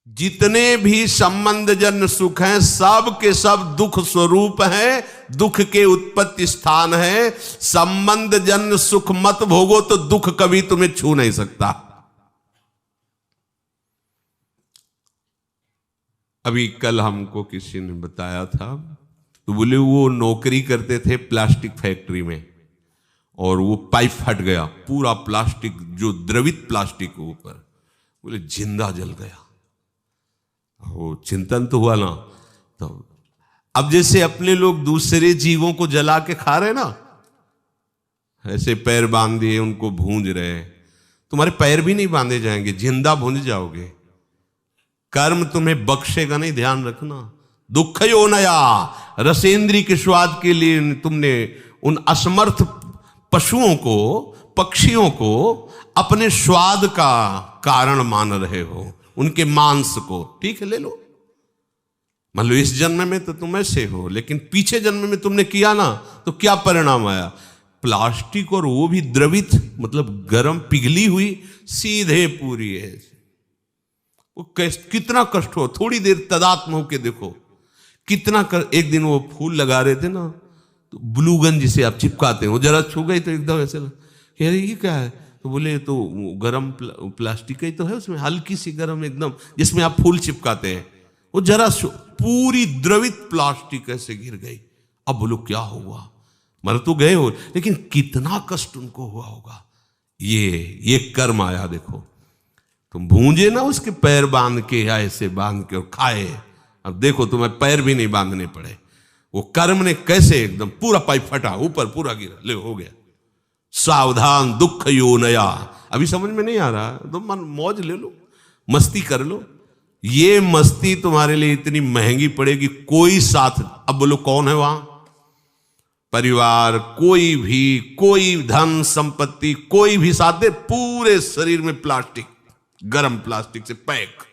जितने भी संबंध जन्य सुख हैं सब के सब दुख स्वरूप हैं, दुख के उत्पत्ति स्थान है। संबंध जन्य सुख मत भोगो तो दुख कभी तुम्हें छू नहीं सकता। अभी कल हमको किसी ने बताया था, तो बोले वो नौकरी करते थे प्लास्टिक फैक्ट्री में और वो पाइप फट गया, पूरा प्लास्टिक जो द्रवित प्लास्टिक के ऊपर, बोले जिंदा जल गया। वो चिंतन तो हुआ ना। तो अब जैसे अपने लोग दूसरे जीवों को जला के खा रहे ना, ऐसे पैर बांध दिए उनको भूंज रहे, तुम्हारे पैर भी नहीं बांधे जाएंगे, जिंदा भूंज जाओगे। कर्म तुम्हें बख्शेगा नहीं, ध्यान रखना। दुख यो नया, रसेंद्री के स्वाद के लिए तुमने उन असमर्थ पशुओं को, पक्षियों को अपने स्वाद का कारण मान रहे हो, उनके मांस को। ठीक है, ले लो, मान लो इस जन्म में तो तुम ऐसे हो, लेकिन पीछे जन्म में तुमने किया ना, तो क्या परिणाम आया? प्लास्टिक, और वो भी द्रवित, मतलब गर्म पिघली हुई, सीधे पूरी है। वो कितना कष्ट हो, थोड़ी देर तदात्म होके देखो कितना एक दिन वो फूल लगा रहे थे ना, तो ब्लूगन जिसे आप चिपकाते हैं, वो जरा छू गई तो एकदम ऐसे कह रही ये क्या है, तो बोले तो गरम प्लास्टिक ही तो है, उसमें हल्की सी गरम एकदम, जिसमें आप फूल चिपकाते हैं। वो जरा पूरी द्रवित प्लास्टिक ऐसे गिर गई। अब बोलो क्या हुआ? मर तो गए हो, लेकिन कितना कष्ट उनको हुआ होगा। ये कर्म आया। देखो तुम भूंजे ना उसके पैर बांध के, या ऐसे बांध के और खाए, अब देखो तुम्हें पैर भी नहीं बांधने पड़े। वो कर्म ने कैसे एकदम पूरा पाइप फटा, ऊपर पूरा गिरा, ले हो गया। सावधान दुख यो नया। अभी समझ में नहीं आ रहा तो मन मौज ले लो, मस्ती कर लो। ये मस्ती तुम्हारे लिए इतनी महंगी पड़ेगी, कोई साथ। अब बोलो कौन है वहां? परिवार, कोई भी, कोई धन संपत्ति, कोई भी साथ दे, पूरे शरीर में प्लास्टिक, गरम प्लास्टिक से पैक।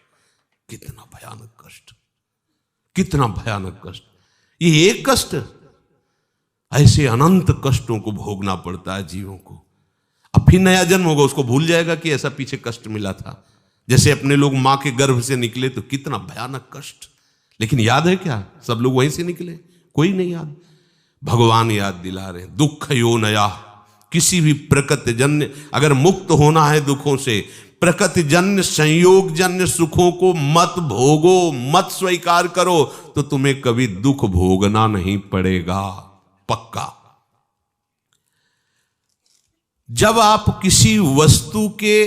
कितना भयानक कष्ट, कितना भयानक कष्ट। ये एक कष्ट, ऐसे अनंत कष्टों को भोगना पड़ता है जीवों को। अब फिर नया जन्म होगा, उसको भूल जाएगा कि ऐसा पीछे कष्ट मिला था। जैसे अपने लोग मां के गर्भ से निकले तो कितना भयानक कष्ट, लेकिन याद है क्या? सब लोग वहीं से निकले, कोई नहीं याद। भगवान याद दिला रहे हैं, दुख यो नया। किसी भी प्रकृति जन्य अगर मुक्त होना है दुखों से, प्रकृति जन्य संयोग जन्य सुखों को मत भोगो, मत स्वीकार करो, तो तुम्हें कभी दुख भोगना नहीं पड़ेगा, पक्का। जब आप किसी वस्तु के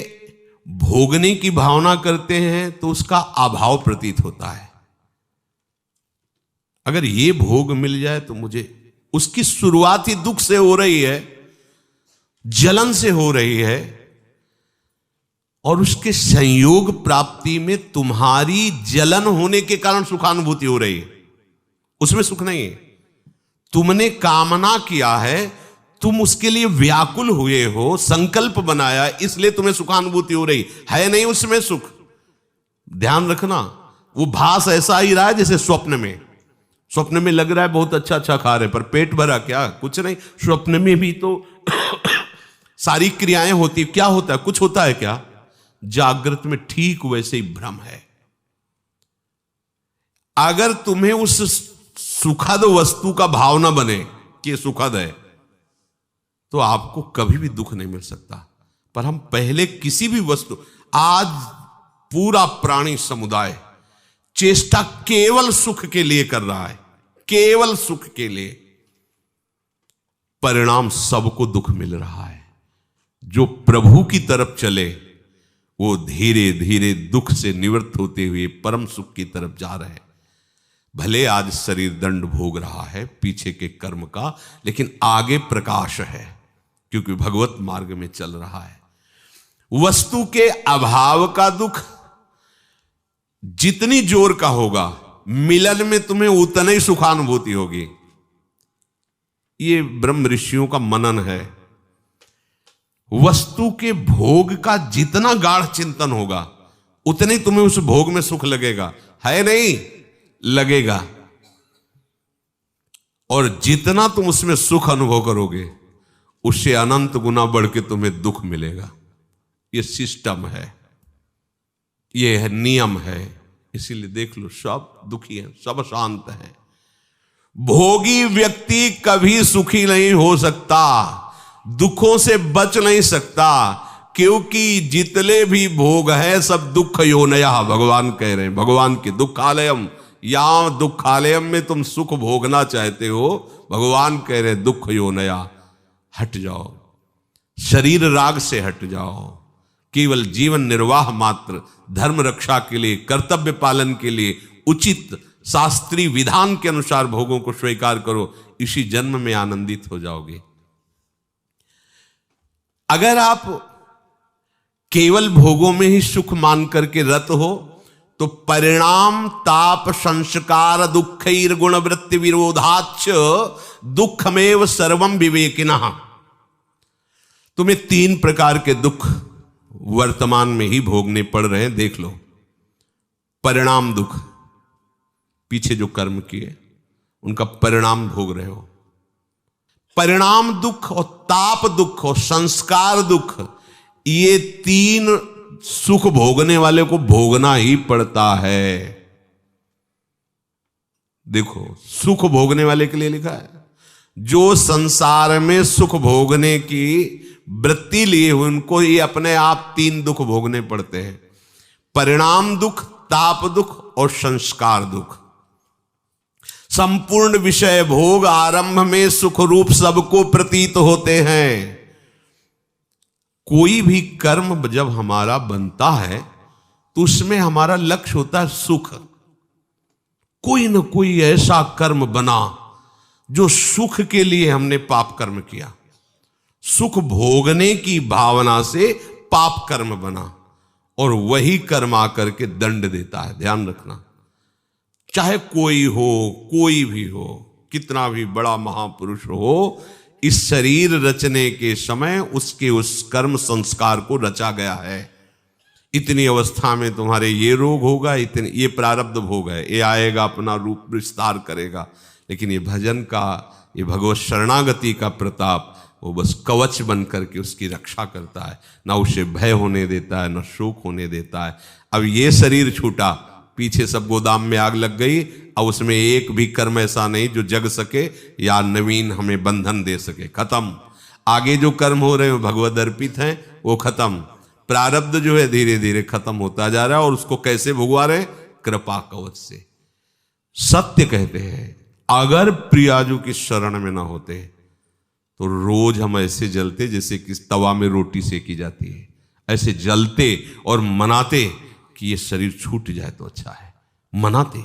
भोगने की भावना करते हैं तो उसका अभाव प्रतीत होता है। अगर ये भोग मिल जाए तो मुझे, उसकी शुरुआत ही दुख से हो रही है, जलन से हो रही है, और उसके संयोग प्राप्ति में तुम्हारी जलन होने के कारण सुखानुभूति हो रही है, उसमें सुख नहीं है। तुमने कामना किया है, तुम उसके लिए व्याकुल हुए हो, संकल्प बनाया, इसलिए तुम्हें सुखानुभूति हो रही है, नहीं उसमें सुख। ध्यान रखना, वो भास ऐसा ही रहा है जैसे स्वप्न में। स्वप्न में लग रहा है बहुत अच्छा अच्छा खा रहे, पर पेट भरा क्या? कुछ नहीं। स्वप्न में भी तो सारी क्रियाएं होती, क्या होता है? कुछ होता है क्या? जागृत में ठीक वैसे ही भ्रम है। अगर तुम्हें उस सुखद वस्तु का भावना बने कि सुखद है, तो आपको कभी भी दुख नहीं मिल सकता। पर हम पहले किसी भी वस्तु, आज पूरा प्राणी समुदाय चेष्टा केवल सुख के लिए कर रहा है, केवल सुख के लिए। परिणाम सबको दुख मिल रहा है। जो प्रभु की तरफ चले वो धीरे धीरे दुख से निवृत्त होते हुए परम सुख की तरफ जा रहे हैं। भले आज शरीर दंड भोग रहा है पीछे के कर्म का, लेकिन आगे प्रकाश है, क्योंकि भगवत मार्ग में चल रहा है। वस्तु के अभाव का दुख जितनी जोर का होगा, मिलन में तुम्हें उतनी ही सुखानुभूति होगी। ये ब्रह्म ऋषियों का मनन है। वस्तु के भोग का जितना गाढ़ चिंतन होगा, उतने तुम्हें उस भोग में सुख लगेगा, है नहीं? लगेगा। और जितना तुम उसमें सुख अनुभव करोगे, उससे अनंत गुना बढ़ के तुम्हें दुख मिलेगा। ये सिस्टम है, ये है नियम है, इसीलिए देख लो सब दुखी हैं, सब अशांत हैं। भोगी व्यक्ति कभी सुखी नहीं हो सकता, दुखों से बच नहीं सकता, क्योंकि जितने भी भोग है सब दुख योनया, भगवान कह रहे हैं, भगवान के दुखालयम, यहां दुखालयम में तुम सुख भोगना चाहते हो, भगवान कह रहे हैं दुख योनया, हट जाओ, शरीर राग से हट जाओ, केवल जीवन निर्वाह मात्र, धर्म रक्षा के लिए, कर्तव्य पालन के लिए उचित शास्त्रीय विधान के अनुसार भोगों को स्वीकार करो, इसी जन्म में आनंदित हो जाओगे। अगर आप केवल भोगों में ही सुख मान करके रत हो तो परिणाम ताप संस्कार दुखैर गुण वृत्ति विरोधाच दुखमेव सर्वम विवेकिनः। तुम्हें 3 प्रकार के दुख वर्तमान में ही भोगने पड़ रहे हैं, देख लो। परिणाम दुख, पीछे जो कर्म किए उनका परिणाम भोग रहे हो। परिणाम दुख और ताप दुख और संस्कार दुख, ये 3 सुख भोगने वाले को भोगना ही पड़ता है। देखो, सुख भोगने वाले के लिए लिखा है, जो संसार में सुख भोगने की वृत्ति लिए हुए उनको ही अपने आप 3 दुख भोगने पड़ते हैं, परिणाम दुख, ताप दुख और संस्कार दुख। संपूर्ण विषय भोग आरंभ में सुख रूप सबको प्रतीत होते हैं। कोई भी कर्म जब हमारा बनता है तो उसमें हमारा लक्ष्य होता है सुख। कोई न कोई ऐसा कर्म बना जो सुख के लिए हमने पाप कर्म किया, सुख भोगने की भावना से पाप कर्म बना, और वही कर्म आकर के दंड देता है। ध्यान रखना, चाहे कोई हो, कोई भी हो, कितना भी बड़ा महापुरुष हो, इस शरीर रचने के समय उसके उस कर्म संस्कार को रचा गया है। इतनी अवस्था में तुम्हारे ये रोग होगा, इतने ये प्रारब्ध भोग है, ये आएगा, अपना रूप विस्तार करेगा। लेकिन ये भजन का, ये भगवत शरणागति का प्रताप, वो बस कवच बन करके उसकी रक्षा करता है, ना उसे भय होने देता है, ना शोक होने देता है। अब ये शरीर छूटा, पीछे सब गोदाम में आग लग गई, अब उसमें एक भी कर्म ऐसा नहीं जो जग सके या नवीन हमें बंधन दे सके। खत्म। आगे जो कर्म हो रहे हैं भगवद अर्पित हैं, वो खत्म। प्रारब्ध जो है धीरे धीरे खत्म होता जा रहा है, और उसको कैसे भुगवा रहे? कृपा कवच से। सत्य कहते हैं, अगर प्रियाजू की शरण में ना होते तो रोज हम ऐसे जलते जैसे कि तवा में रोटी सेकी जाती है, ऐसे जलते और मनाते कि ये शरीर छूट जाए तो अच्छा है। मनाते,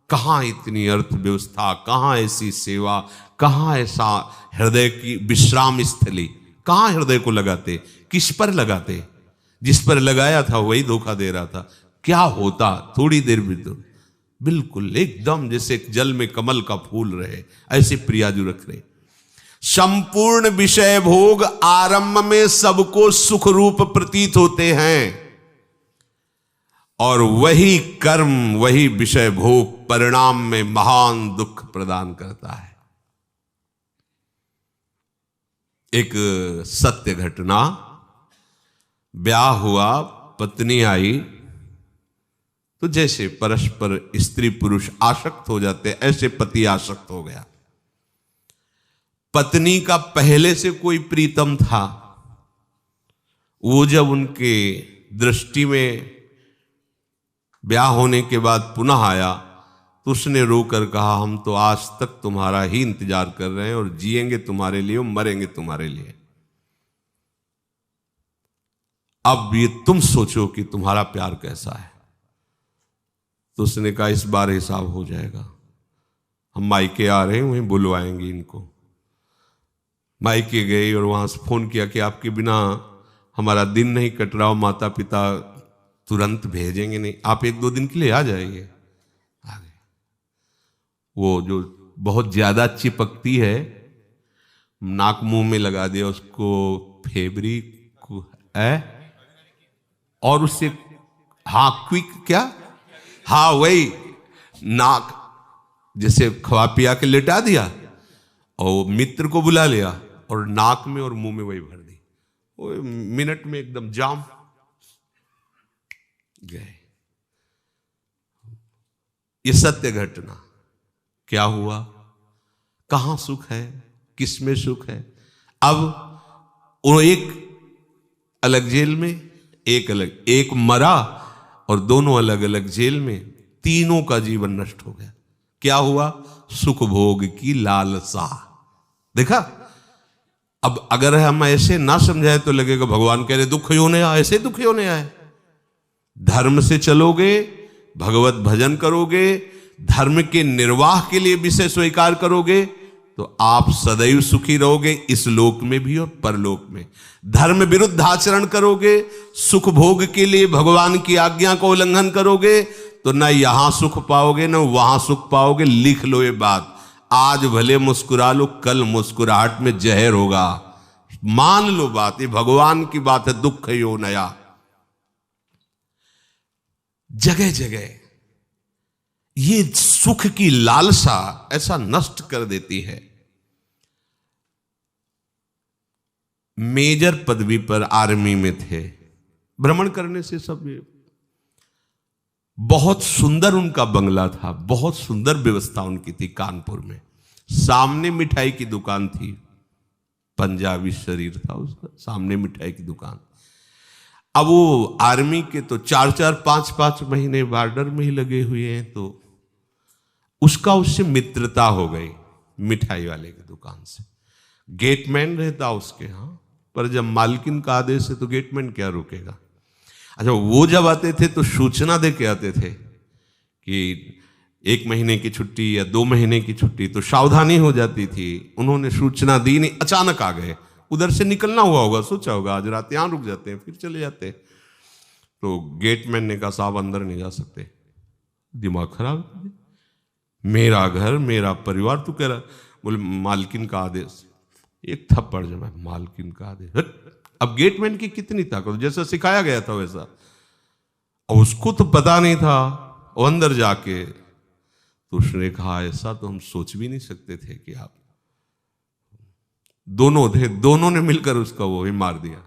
कहाँ इतनी अर्थव्यवस्था, कहाँ ऐसी सेवा, कहाँ ऐसा हृदय की विश्राम स्थली, कहाँ हृदय को लगाते, किस पर लगाते? जिस पर लगाया था वही धोखा दे रहा था। क्या होता थोड़ी देर भी तो बिल्कुल एकदम जैसे जल में कमल का फूल रहे, ऐसे प्रियाजू रख रहे। संपूर्ण विषय भोग आरंभ में सबको सुख रूप प्रतीत होते हैं, और वही कर्म, वही विषय भोग परिणाम में महान दुख प्रदान करता है। एक सत्य घटना, ब्याह हुआ, पत्नी आई, तो जैसे परस्पर स्त्री पुरुष आसक्त हो जाते, ऐसे पति आसक्त हो गया। पत्नी का पहले से कोई प्रीतम था, वो जब उनके दृष्टि में ब्याह होने के बाद पुनः आया तो उसने रोकर कहा, हम तो आज तक तुम्हारा ही इंतजार कर रहे हैं और जिएंगे तुम्हारे लिए और मरेंगे तुम्हारे लिए। अब ये तुम सोचो कि तुम्हारा प्यार कैसा है। तो उसने कहा, इस बार हिसाब हो जाएगा, हम मायके आ रहे हैं, वहीं बुलवाएंगे इनको। मायके गए और वहां से फोन किया कि आपके बिना हमारा दिन नहीं कट रहा, माता पिता तुरंत भेजेंगे नहीं, आप 1-2 दिन के लिए आ जाइए। आ गए। वो जो बहुत ज्यादा चिपकती है, नाक मुंह में लगा दिया उसको, फेब्रिक है, और उससे हाँ क्विक क्या, हाँ वही नाक जैसे खवा पिया के लेटा दिया, और मित्र को बुला लिया और नाक में और मुंह में वही भर दी। वो मिनट में एकदम जाम गए। ये सत्य घटना। क्या हुआ, कहां सुख है, किसमें सुख है। अब वो एक अलग जेल में, एक अलग, एक मरा और दोनों अलग अलग जेल में, तीनों का जीवन नष्ट हो गया। क्या हुआ, सुख भोग की लालसा। देखा, अब अगर हम ऐसे ना समझाए तो लगेगा भगवान कह रहे दुख होने आए, ऐसे दुख होने आए। धर्म से चलोगे, भगवत भजन करोगे, धर्म के निर्वाह के लिए विषय स्वीकार करोगे तो आप सदैव सुखी रहोगे, इस लोक में भी और परलोक में। धर्म विरुद्ध आचरण करोगे, सुख भोग के लिए भगवान की आज्ञा को उल्लंघन करोगे तो ना यहां सुख पाओगे ना वहां सुख पाओगे। लिख लो ये बात, आज भले मुस्कुरा लो, कल मुस्कुराहट में जहर होगा। मान लो बात, ये भगवान की बात है। दुख यो नया, जगह जगह ये सुख की लालसा ऐसा नष्ट कर देती है। मेजर पदवी पर आर्मी में थे, भ्रमण करने से सब, बहुत सुंदर उनका बंगला था, बहुत सुंदर व्यवस्था उनकी थी कानपुर में। सामने मिठाई की दुकान थी, पंजाबी शरीर था उसका, सामने मिठाई की दुकान। अब वो आर्मी के तो 4-4, 5-5 महीने बॉर्डर में ही लगे हुए हैं, तो उसका उससे मित्रता हो गई मिठाई वाले की दुकान से। गेटमैन रहता उसके यहाँ, पर जब मालकिन का आदेश है तो गेटमैन क्या रुकेगा। अच्छा, वो जब आते थे तो सूचना दे के आते थे कि 1 महीने की छुट्टी या 2 महीने की छुट्टी, तो सावधानी हो जाती थी। उन्होंने सूचना दी नहीं, अचानक आ गए, उधर से निकलना हुआ होगा, सोचा होगा आज रात यहां रुक जाते हैं फिर चले जाते। तो गेटमैन ने कहा साहब अंदर नहीं जा सकते। दिमाग खराब, मेरा घर मेरा परिवार, तू कह रहा। बोले मालकिन का आदेश। एक थप्पड़ जमा, मालकिन का आदेश। अब गेटमैन की कितनी ताकत, जैसा सिखाया गया था वैसा। और उसको तो पता नहीं था, वो अंदर जाके तो उसने कहा ऐसा तो हम सोच भी नहीं सकते थे कि आप दोनों थे, दोनों ने मिलकर उसका वो ही मार दिया,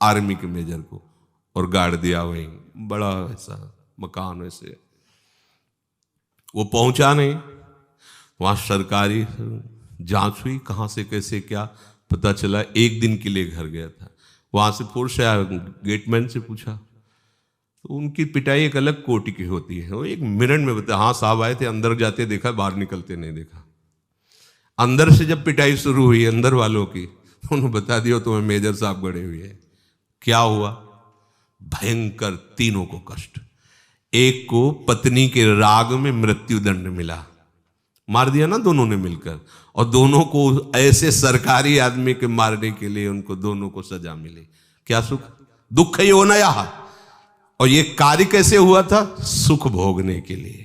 आर्मी के मेजर को, और गाड़ दिया वहीं। बड़ा ऐसा मकान, वैसे वो पहुंचा नहीं, वहां सरकारी जांच हुई, कहां से कैसे क्या पता चला। 1 दिन के लिए घर गया था, वहां से फोर्स आया, गेटमैन से पूछा तो उनकी पिटाई एक अलग कोटि की होती है। वो 1 मिनट में बताया, हाँ साहब आए थे, अंदर जाते देखा, बाहर निकलते नहीं देखा। अंदर से जब पिटाई शुरू हुई अंदर वालों की, तो उन्होंने बता दिया तुम्हें मेजर साहब गड़े हुए हैं। क्या हुआ, भयंकर, तीनों को कष्ट। एक को पत्नी के राग में मृत्यु दंड मिला, मार दिया ना दोनों ने मिलकर, और दोनों को ऐसे सरकारी आदमी के मारने के लिए उनको दोनों को सजा मिली। क्या सुख, दुख ही होना यह। और ये कार्य कैसे हुआ था, सुख भोगने के लिए।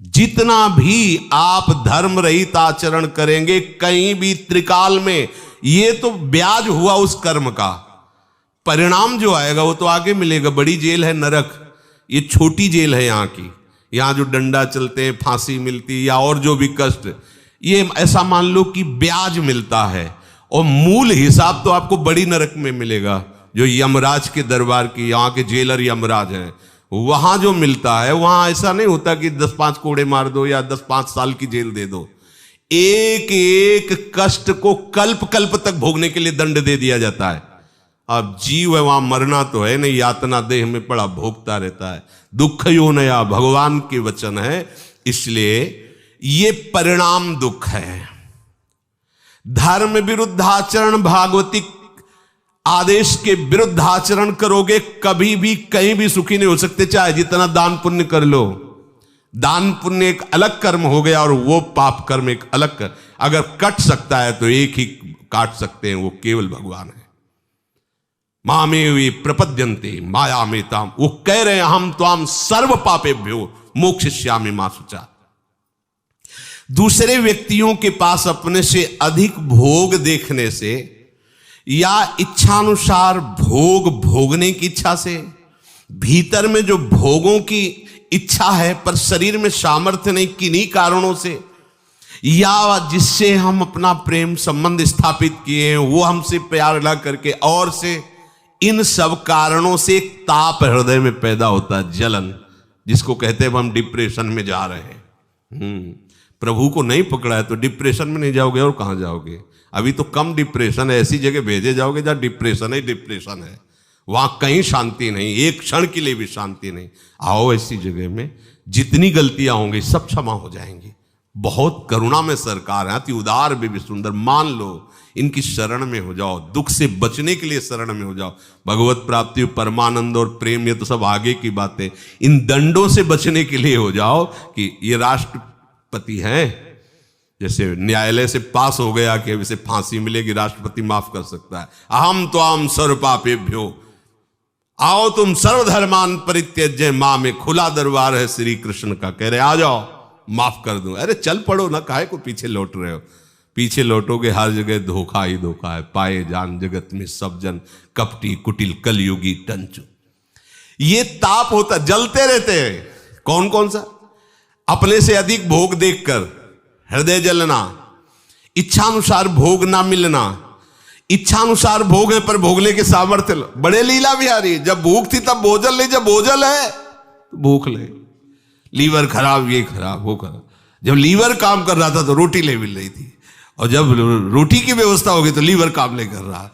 जितना भी आप धर्म रहित आचरण करेंगे कहीं भी त्रिकाल में, ये तो ब्याज हुआ उस कर्म का। परिणाम जो आएगा वो तो आगे मिलेगा। बड़ी जेल है नरक, ये छोटी जेल है यहाँ की। यहाँ जो डंडा चलते हैं, फांसी मिलती या और जो भी कष्ट, ये ऐसा मान लो कि ब्याज मिलता है, और मूल हिसाब तो आपको बड़ी नरक में मिलेगा, जो यमराज के दरबार की, यहाँ के जेलर यमराज हैं, वहां जो मिलता है। वहां ऐसा नहीं होता कि 10-5 कोड़े मार दो या 10-5 साल की जेल दे दो। एक एक कष्ट को कल्प कल्प तक भोगने के लिए दंड दे दिया जाता है। अब जीव है, वहां मरना तो है नहीं, यातना देह में पड़ा भोगता रहता है। दुख यो नया भगवान के वचन है, इसलिए ये परिणाम दुख है। धर्म विरुद्ध आचरण, भागवतिक आदेश के विरुद्ध आचरण करोगे, कभी भी कहीं भी सुखी नहीं हो सकते, चाहे जितना दान पुण्य कर लो। दान पुण्य एक अलग कर्म हो गया और वो पाप कर्म एक अलग कर। अगर कट सकता है तो एक ही काट सकते हैं, वो केवल भगवान है। मामेवे प्रपद्यन्ते माया में ताम, वो कह रहे हैं हम त्वाम सर्व पापेभ्यो मोक्षयिष्यामि मा शुचा। दूसरे व्यक्तियों के पास अपने से अधिक भोग देखने से या इच्छानुसार भोग भोगने की इच्छा से, भीतर में जो भोगों की इच्छा है पर शरीर में सामर्थ्य नहीं, किन्हीं कारणों से, या जिससे हम अपना प्रेम संबंध स्थापित किए हैं वो हमसे प्यार ना करके और से, इन सब कारणों से एक ताप हृदय में पैदा होता है, जलन। जिसको कहते हैं हम डिप्रेशन में जा रहे हैं। प्रभु को नहीं पकड़ा है तो डिप्रेशन में नहीं जाओगे और कहाँ जाओगे? अभी तो कम डिप्रेशन है, ऐसी जगह भेजे जाओगे जहाँ डिप्रेशन है, वहां कहीं शांति नहीं, एक क्षण के लिए भी शांति नहीं। आओ ऐसी जगह में जितनी गलतियां होंगी सब क्षमा हो जाएंगी। बहुत करुणा में सरकार है, अति उदार भी सुंदर। मान लो इनकी शरण में हो जाओ, दुख से बचने के लिए शरण में हो जाओ। भगवत प्राप्ति, परमानंद और प्रेम ये तो सब आगे की बातें। इन दंडों से बचने के लिए हो जाओ कि ये राष्ट्रपति हैं, जैसे न्यायालय से पास हो गया कि अब इसे फांसी मिलेगी, राष्ट्रपति माफ कर सकता है। अहम त्वाम सर्व पापेभ्यो, आओ तुम सर्वधर्मान परित्यज्य मां में खुला दरबार है श्री कृष्ण का। कह रहे आ जाओ माफ कर दूं। अरे चल पड़ो ना, काहे को पीछे लौट रहे हो? पीछे लौटोगे हर जगह धोखा ही धोखा है। पाए जान जगत में सब जन कपटी कुटिल कलयुगी टंचु। ये ताप होता, जलते रहते हैं। कौन कौन सा? अपने से अधिक भोग देखकर हृदय जलना, इच्छानुसार भोग ना मिलना। इच्छानुसार भोग है पर भोगने के सामर्थ्य। बड़े लीला बिहारी, जब भूख थी तब भोजन ले, जब भोजन है तो भूख ले। लीवर खराब, ये खराब, वो खराब। जब लीवर काम कर रहा था तो रोटी ले मिल रही थी, और जब रोटी की व्यवस्था हो गई तो लीवर काम नहीं कर रहा।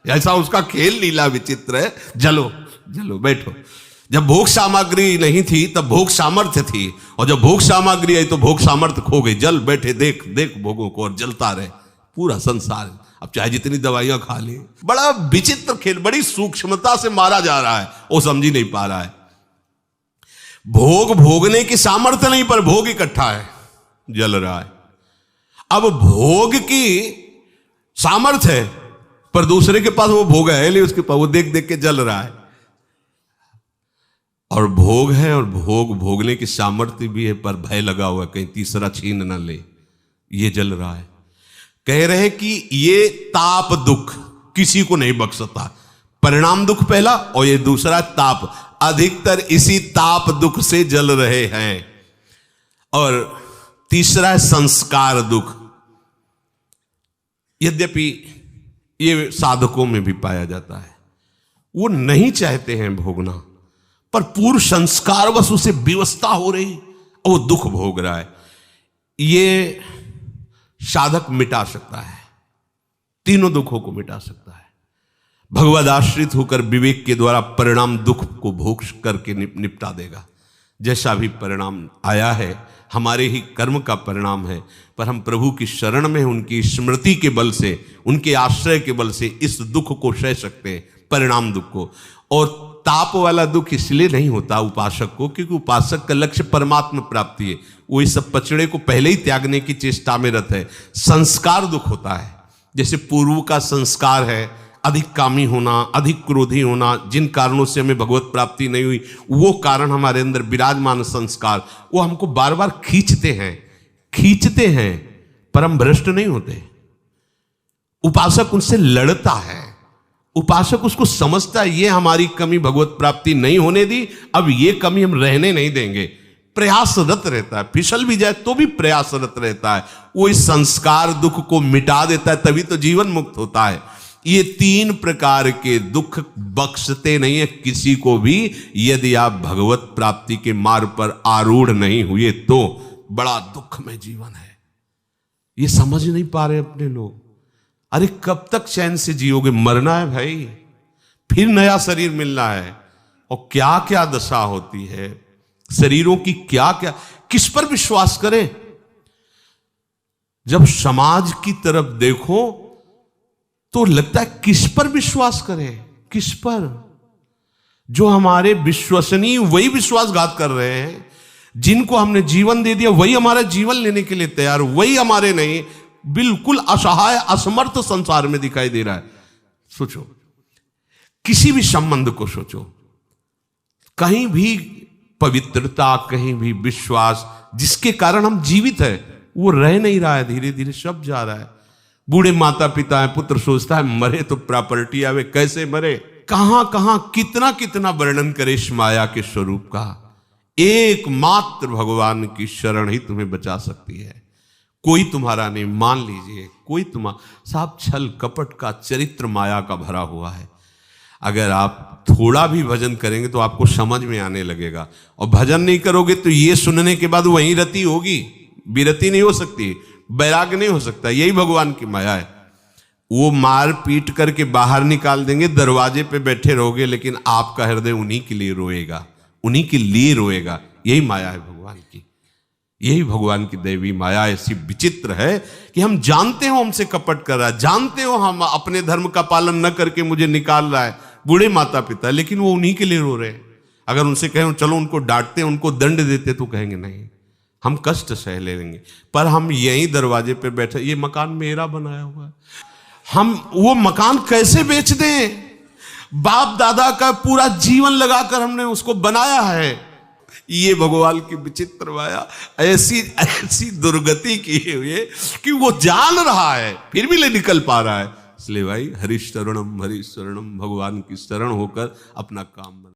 ऐसा उसका खेल लीला विचित्र है। जलो जलो बैठो। जब भोग सामग्री नहीं थी तब भोग सामर्थ्य थी, और जब भोग सामग्री आई तो भोग सामर्थ्य खो गई। जल बैठे देख देख भोगों को और जलता रहे पूरा संसार। अब चाहे जितनी दवाइयां खा ले, बड़ा विचित्र खेल, बड़ी सूक्ष्मता से मारा जा रहा है, वो समझ ही नहीं पा रहा है। भोग भोगने की सामर्थ्य नहीं पर भोग इकट्ठा है, जल रहा है। अब भोग की सामर्थ्य है पर दूसरे के पास वो भोग है नहीं, उसके पास वो देख देख के जल रहा है। और भोग है और भोग भोगने की सामर्थ्य भी है पर भय लगा हुआ है कहीं तीसरा छीन न ले, ये जल रहा है। कह रहे कि ये ताप दुख किसी को नहीं बख्शता। परिणाम दुख पहला और ये दूसरा ताप, अधिकतर इसी ताप दुख से जल रहे हैं। और तीसरा है संस्कार दुख। यद्यपि ये साधकों में भी पाया जाता है, वो नहीं चाहते हैं भोगना पर पूर्व संस्कार बस उसे विवस्था हो रही और वो दुख भोग रहा है। ये साधक मिटा सकता है, तीनों दुखों को मिटा सकता है। भगवद आश्रित होकर विवेक के द्वारा परिणाम दुख को भोग करके निपटा देगा। जैसा भी परिणाम आया है हमारे ही कर्म का परिणाम है, पर हम प्रभु की शरण में उनकी स्मृति के बल से, उनके आश्रय के बल से इस दुख को सह सकते हैं, परिणाम दुख को। और ताप वाला दुख इसलिए नहीं होता उपासक को, क्योंकि उपासक का लक्ष्य परमात्मा प्राप्ति है। वो इस सब पचड़े को पहले ही त्यागने की चेष्टा में रत है। संस्कार दुख होता है, जैसे पूर्व का संस्कार है अधिक कामी होना, अधिक क्रोधी होना, जिन कारणों से हमें भगवत प्राप्ति नहीं हुई, वो कारण हमारे अंदर विराजमान संस्कार वो हमको बार बार खींचते हैं पर हम भ्रष्ट नहीं होते। उपासक उनसे लड़ता है, उपासक उसको समझता है ये हमारी कमी भगवत प्राप्ति नहीं होने दी, अब ये कमी हम रहने नहीं देंगे। प्रयासरत रहता है, फिसल भी जाए तो भी प्रयासरत रहता है। वो इस संस्कार दुख को मिटा देता है, तभी तो जीवन मुक्त होता है। ये तीन प्रकार के दुख बख्शते नहीं है किसी को भी, यदि आप भगवत प्राप्ति के मार्ग पर आरूढ़ नहीं हुए तो। बड़ा दुख में जीवन है, ये समझ नहीं पा रहे अपने लोग। अरे कब तक चैन से जियोगे? मरना है भाई, फिर नया शरीर मिलना है। और क्या क्या दशा होती है शरीरों की, क्या क्या, किस पर विश्वास करें? जब समाज की तरफ देखो तो लगता है किस पर विश्वास करें, किस पर? जो हमारे विश्वसनीय वही विश्वासघात कर रहे हैं, जिनको हमने जीवन दे दिया वही हमारा जीवन लेने के लिए तैयार, वही हमारे नहीं, बिल्कुल असहाय असमर्थ संसार में दिखाई दे रहा है। सोचो, किसी भी संबंध को सोचो, कहीं भी पवित्रता, कहीं भी विश्वास जिसके कारण हम जीवित है वो रह नहीं रहा है, धीरे धीरे सब जा रहा है। बूढ़े माता पिता है, पुत्र सोचता है मरे तो प्रॉपर्टी आवे, कैसे मरे, कहां कहां कितना कितना वर्णन करे इस माया के स्वरूप का। एकमात्र भगवान की शरण ही तुम्हें बचा सकती है। कोई तुम्हारा नहीं, मान लीजिए कोई तुम्हारा, साहब छल कपट का चरित्र माया का भरा हुआ है। अगर आप थोड़ा भी भजन करेंगे तो आपको समझ में आने लगेगा, और भजन नहीं करोगे तो ये सुनने के बाद वहीं रति होगी, विरति नहीं हो सकती, वैराग्य नहीं हो सकता। यही भगवान की माया है। वो मार पीट करके बाहर निकाल देंगे, दरवाजे पे बैठे रहोगे, लेकिन आपका हृदय उन्हीं के लिए रोएगा, उन्हीं के लिए रोएगा। यही माया है भगवान की, यही भगवान की दैवी माया ऐसी विचित्र है कि हम जानते हो हमसे कपट कर रहा है, जानते हो हम अपने धर्म का पालन न करके मुझे निकाल रहा है, बूढ़े माता पिता, लेकिन वो उन्हीं के लिए रो रहे हैं। अगर उनसे कहें चलो उनको डांटते, उनको दंड देते, तो कहेंगे नहीं, हम कष्ट सह लेंगे, पर हम यहीं दरवाजे पे बैठे, ये मकान मेरा बनाया हुआ है, हम वो मकान कैसे बेच दें? बाप दादा का पूरा जीवन लगाकर हमने उसको बनाया है। ये भगवान की विचित्र माया ऐसी ऐसी दुर्गति की हुई कि वो जान रहा है फिर भी ले निकल पा रहा है। इसलिए भाई हरिशरणम भगवान की शरण होकर अपना काम